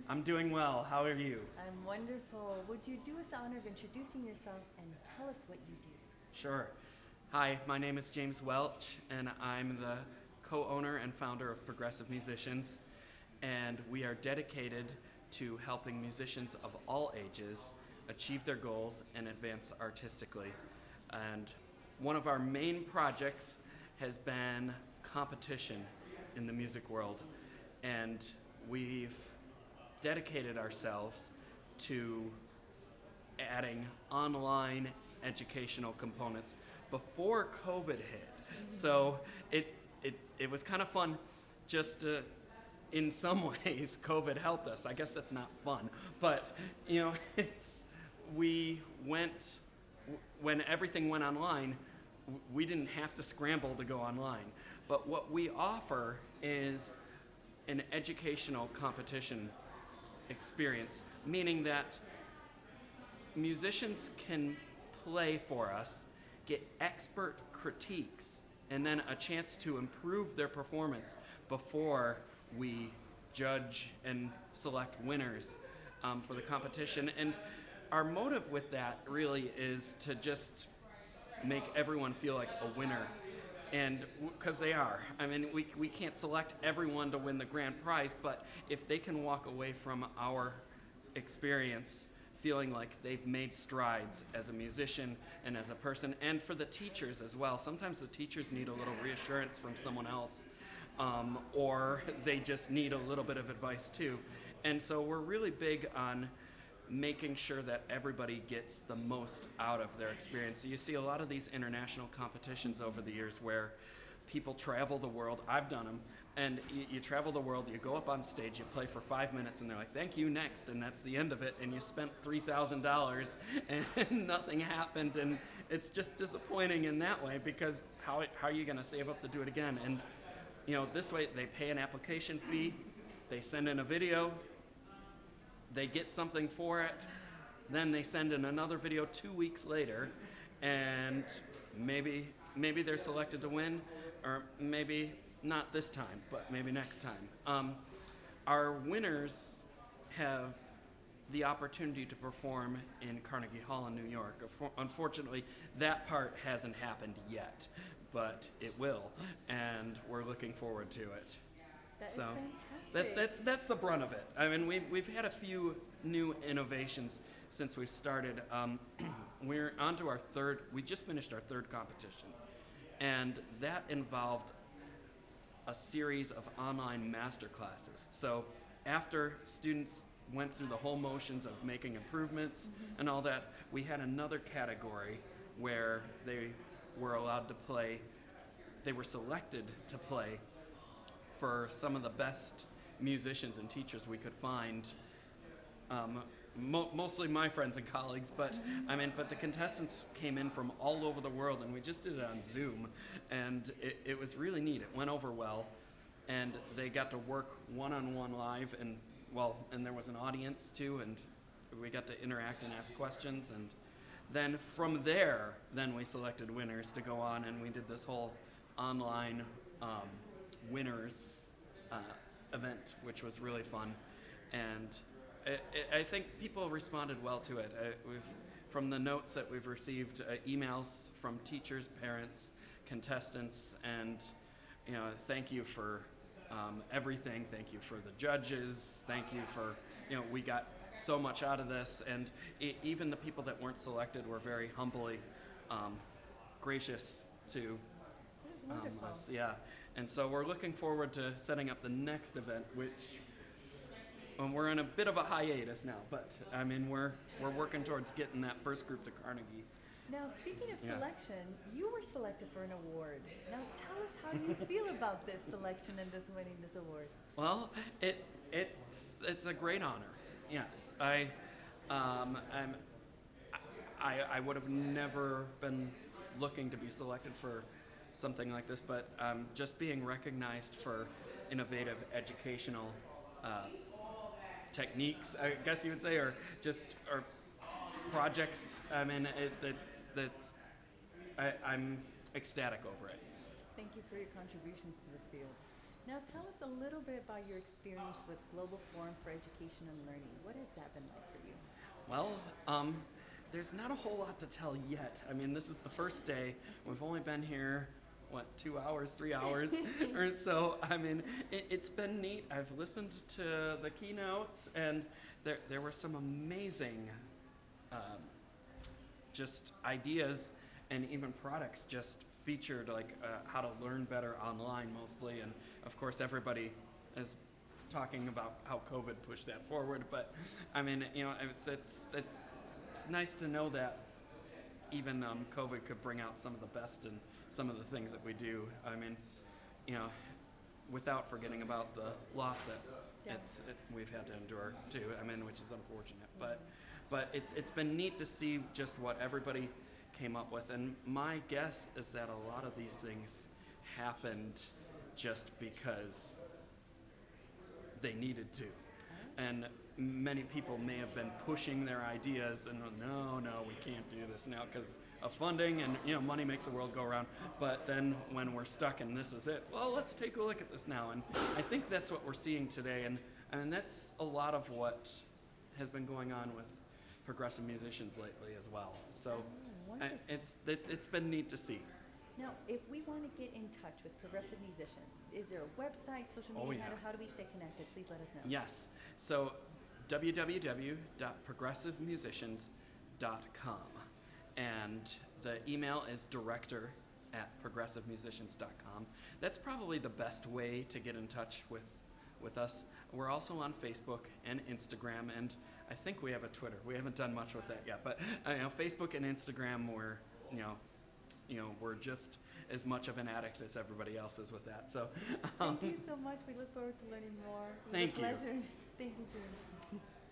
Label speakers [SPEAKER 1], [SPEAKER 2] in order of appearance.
[SPEAKER 1] I'm doing well. How are you?
[SPEAKER 2] I'm wonderful. Would you do us the honor of introducing yourself and tell us what you do?
[SPEAKER 1] Sure. Hi, my name is James Welch, and I'm the co-owner and founder of Progressive Musicians. And we are dedicated to helping musicians of all ages achieve their goals and advance artistically. And one of our main projects has been competition in the music world. And we've dedicated ourselves to adding online educational components before COVID hit. So it was kind of fun just to, in some ways, COVID helped us. I guess that's not fun, but we went, when everything went online, we didn't have to scramble to go online. But what we offer is an educational competition experience, meaning that musicians can play for us, get expert critiques, and then a chance to improve their performance before we judge and select winners for the competition. And our motive with that really is to just make everyone feel like a winner. And because they are. I mean, we can't select everyone to win the grand prize, but if they can walk away from our experience feeling like they've made strides as a musician and as a person, and for the teachers as well. Sometimes the teachers need a little reassurance from someone else, or they just need a little bit of advice too. And so we're really big on making sure that everybody gets the most out of their experience. You see a lot of these international competitions over the years where people travel the world. I've done them. And you travel the world, you go up on stage, you play for 5 minutes, and they're like, thank you, next, and that's the end of it, and you spent $3,000 and nothing happened, and it's just disappointing in that way, because how are you going to save up to do it again? And this way, they pay an application fee, they send in a video, they get something for it, then they send in another video 2 weeks later, and maybe they're selected to win, or maybe not this time, but maybe next time. Our winners have the opportunity to perform in Carnegie Hall in New York. Unfortunately, that part hasn't happened yet, but it will, and we're looking forward to it.
[SPEAKER 2] That is
[SPEAKER 1] So
[SPEAKER 2] fantastic.
[SPEAKER 1] that's the brunt of it. I mean, we've had a few new innovations since we started. We're on to our third. We just finished our third competition, and that involved a series of online master classes. So after students went through the whole motions of making improvements and all that, we had another category where they were allowed to play. They were selected to play for some of the best musicians and teachers we could find, mostly my friends and colleagues, but but the contestants came in from all over the world, and we just did it on Zoom, and it was really neat. It went over well, and they got to work one-on-one live, and there was an audience too, and we got to interact and ask questions, and then from there, we selected winners to go on, and we did this whole online winners event, which was really fun, and I think people responded well to it. From the notes that we've received, emails from teachers, parents, contestants, and thank you for everything. Thank you for the judges. Thank you for we got so much out of this, and even the people that weren't selected were very humbly gracious to
[SPEAKER 2] This is wonderful.
[SPEAKER 1] us. Yeah, and so we're looking forward to setting up the next event, which. We're in a bit of a hiatus now, but I mean we're working towards getting that first group to Carnegie.
[SPEAKER 2] Now, speaking of
[SPEAKER 1] Yeah.
[SPEAKER 2] selection, you were selected for an award. Now, tell us how you feel about this selection and this winning this award.
[SPEAKER 1] Well, it's a great honor. Yes, I would have never been looking to be selected for something like this, but just being recognized for innovative educational techniques, I guess you would say, or projects. I mean, I'm ecstatic over it.
[SPEAKER 2] Thank you for your contributions to the field. Now tell us a little bit about your experience with Global Forum for Education and Learning. What has that been like for you?
[SPEAKER 1] Well, there's not a whole lot to tell yet. I mean, this is the first day. We've only been here, what, 2 hours, 3 hours or so. I mean, it's been neat. I've listened to the keynotes, and there were some amazing just ideas and even products just featured, like how to learn better online mostly. And of course, everybody is talking about how COVID pushed that forward. But I mean, you know, it's nice to know that even COVID could bring out some of the best in some of the things that we do. I mean, you know, without forgetting about the loss that
[SPEAKER 2] Yeah.
[SPEAKER 1] we've had to endure too. I mean, which is unfortunate, but it's been neat to see just what everybody came up with. And my guess is that a lot of these things happened just because they needed to. And many people may have been pushing their ideas and no, we can't do this now because of funding, and you know, money makes the world go around. But then when we're stuck and this is it, well, let's take a look at this now. And I think that's what we're seeing today, and that's a lot of what has been going on with progressive musicians lately as well. So
[SPEAKER 2] Wonderful.
[SPEAKER 1] it's been neat to see.
[SPEAKER 2] Now, if we want to get in touch with progressive musicians, is there a website, social media
[SPEAKER 1] Oh, yeah.
[SPEAKER 2] handle? How do we stay connected? Please let us know.
[SPEAKER 1] Yes. So www.progressivemusicians.com, and the email is director@progressivemusicians.com. That's probably the best way to get in touch with us. We're also on Facebook and Instagram, and I think we have a Twitter. We haven't done much with that yet, but you know, Facebook and Instagram, we're just as much of an addict as everybody else is with that. So
[SPEAKER 2] Thank you so much. We look forward to learning more. It was
[SPEAKER 1] Thank
[SPEAKER 2] a
[SPEAKER 1] you.
[SPEAKER 2] pleasure. Thank you, June.